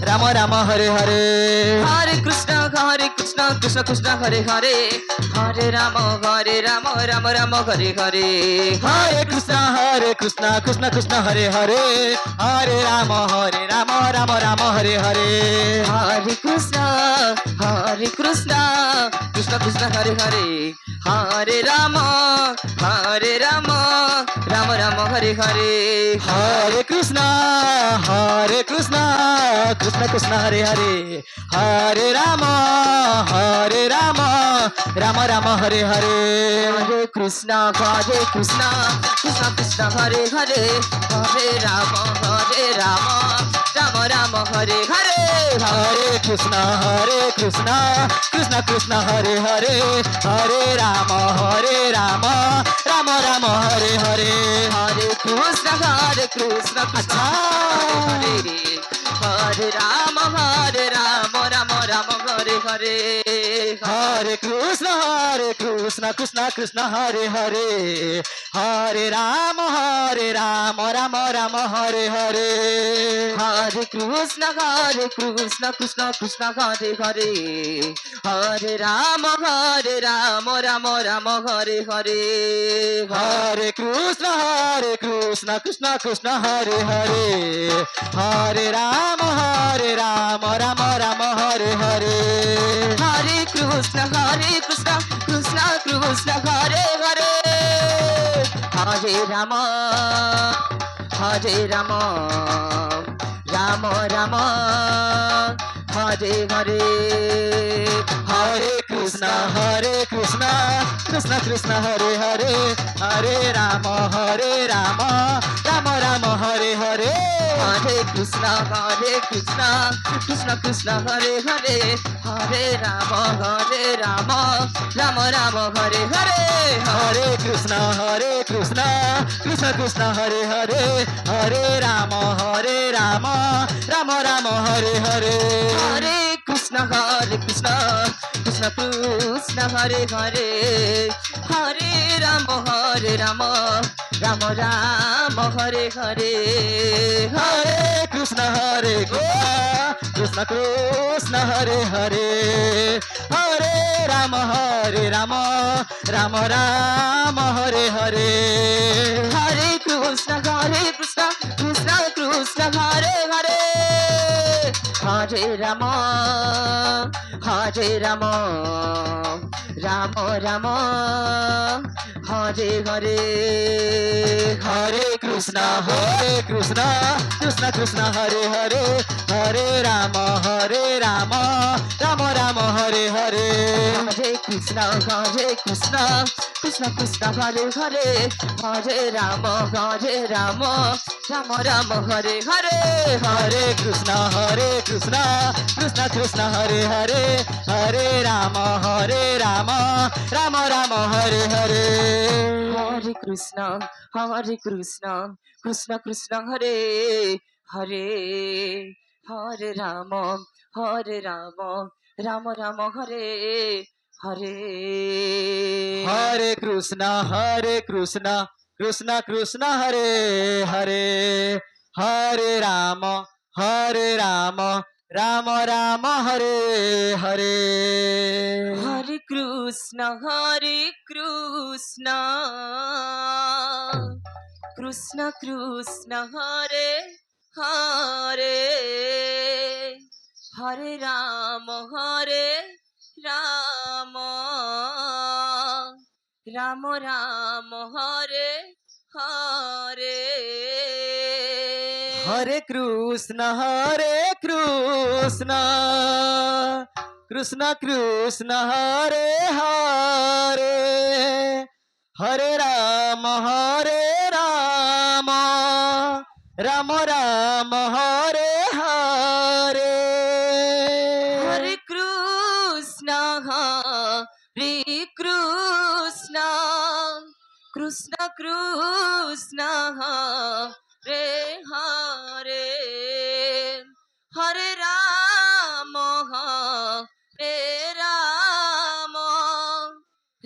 Ram Ram Hare Hare Hare Krishna Krishna Krishna Hare Hare Hare Ram Ram Ram Hare Hare Hare Krishna Krishna Krishna Hare Hare Hare Ram Ram Ram Hare Hare Hare Krishna Krishna Krishna Hare Hare Hare Ram Ram Ram Hare Hare Hare Krishna Krishna Krishna Hare Hare Hare Ram Ram Ram Hare Hare Hare Krishna Krishna Krishna Hare Hare Hare Ram Ram Ram Hare Hare Hare Krishna Krishna Krishna Hare Hare Hare Ram Ram Ram Hare Hare Hare Krishna Krishna Hare Hare Ram Ram Ram Hare Hare Hare Krishna Krishna Krishna Hare Hare Hare Ram Ram Ram Hare Hare Hare Krishna Krishna Krishna Hare Hare Hare Ram Ram Ram Hare Hare Hare Krishna Krishna Krishna Hare Hare Hare Ram Ram Ram Hare Hare Hare Krishna Krishna Krishna Hare Hare Hare Ram Ram Ram Hare Hare Hare Krishna Krishna Krishna Hare Hare Hare Ram Ram Ram Hare Hare Hare Krishna Krishna Krishna Hare Hare Hare Ram Ram Ram Hare Hare Hare Krishna Krishna Krishna Hare Hare Hare Ram Ram Ram Hare Hare Hare Krishna Krishna Krishna Hare Hare Hare Ram Ram Ram Hare Hare Hare Krishna Krishna Krishna Hare Hare Hare Ram Ram Ram Hare Hare Hare Krishna Krishna Krishna Hare Hare Hare Ram Ram Ram Hare Hare Hare Krishna Krishna Krishna Hare Hare Hare Ram Ram Ram Hare Hare Hare Krishna Krishna Krishna Hare Hare Hare Ram Ram Ram Hare Hare Hare Krishna Krishna Krishna Hare Hare Hare Ram Ram Ram Hare Hare Hare Krishna Krishna Krishna Hare Hare Hare Ram Ram Ram Hare Hare Hare Krishna Krishna Krishna Hare Hare Hare Ram Ram Ram Hare Hare Hare Krishna Krishna Krishna Hare Hare Hare Ram Ram Ram Ram Hare Hare Hare Krishna Krishna Krishna Hare Hare Hare Ram Ram Ram Hare Hare Hare Krishna Krishna Krishna Hare Hare Hare Ram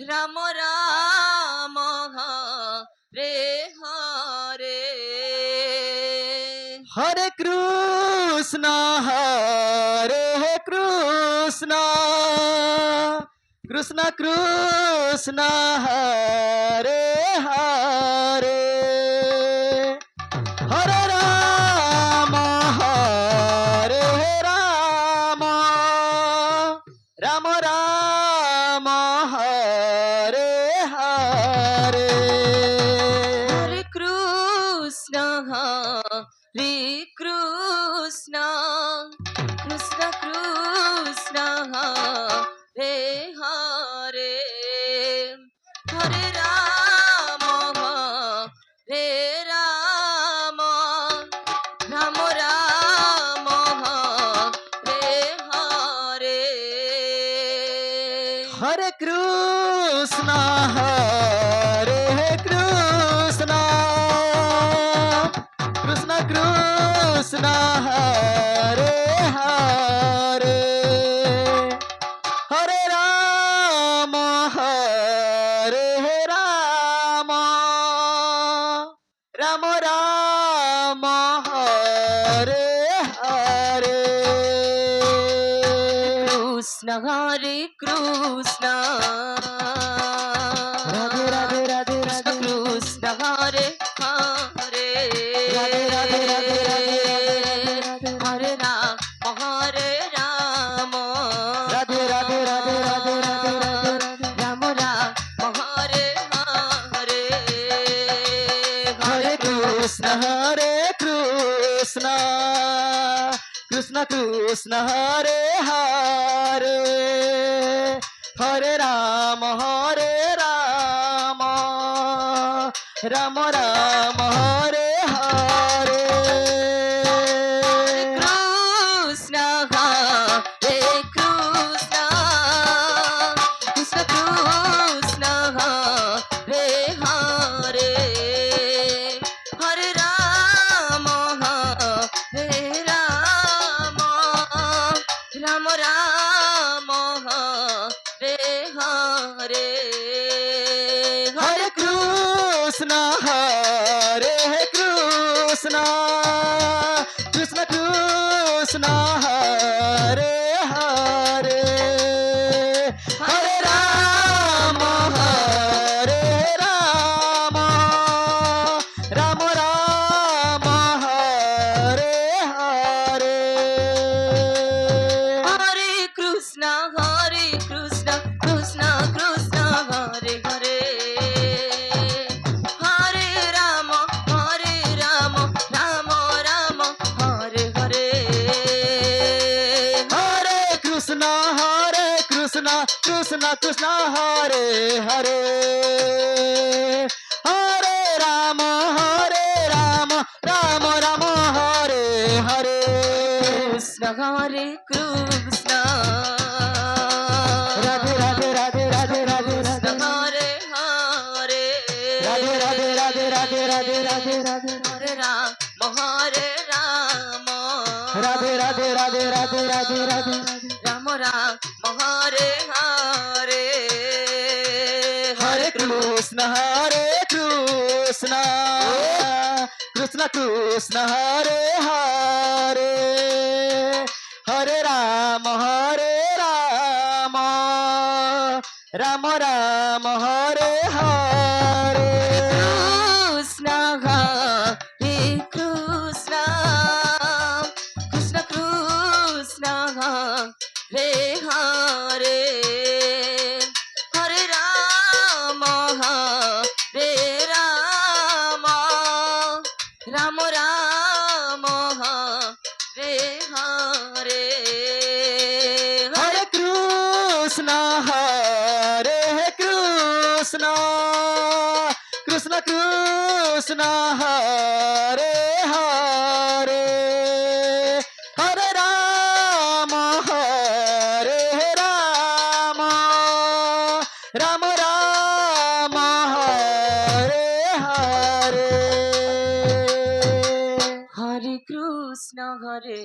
Ram Ram Ram Hare Hare Hare Krishna Krishna Hare Krishna Krishna Krishna Hare Hare Hare Ram Ram Ram Hare Hare Hare Krishna Hare Krishna Krishna Krishna Hare Hare Hare Ram Hare Ram Ram Ram Hare Hare Hare Krishna Krishna Krishna Hare Hare Hare Ram Ram Ram Hare Hare Krishna Hare Krishna Radhe Radhe Radhe Radhe Krishna Hare Hare Radhe Radhe Radhe Radhe Hare Ram Hare Ram Radhe Radhe Radhe Radhe Radhe Radhe Ram Ram Hare Hare Hare Krishna Krishna Krishna Hare Hare Hare Ram Ram Ram Hare Hare Krishna Hare Krishna Krishna Krishna Hare Hare Hare Ram Hare Ram Ram Ram Hare Hare Hare Krishna Krishna Krishna Hare Hare Hare Ram Ram Ram Hare Hare Hare Krishna Krishna Krishna Hare Hare Hare Ram Ram Ram Hare Hare Hare Krishna Krishna Hare Hare Hare Ram Ram Hare Hare Krishna Hare Krishna Radhe Radhe Radhe Radhe Radhe Radhe Hare Hare Radhe Radhe Radhe Radhe Radhe Radhe Radhe Hare Ram Hare Ram Radhe Radhe Radhe Radhe Radhe Radhe Ram Ram Hare Hare Hare Krishna Krishna Krishna Hare Hare Hare Ram Ram Hare Hare Krishna Hare Krishna Krishna Krishna Hare Hare Hare Ram Hare Ram Ram Ram Hare Hare Hare Krishna Krishna Krishna Hare Hare Hare Ram Ram Hare Hare Hare Krishna Hare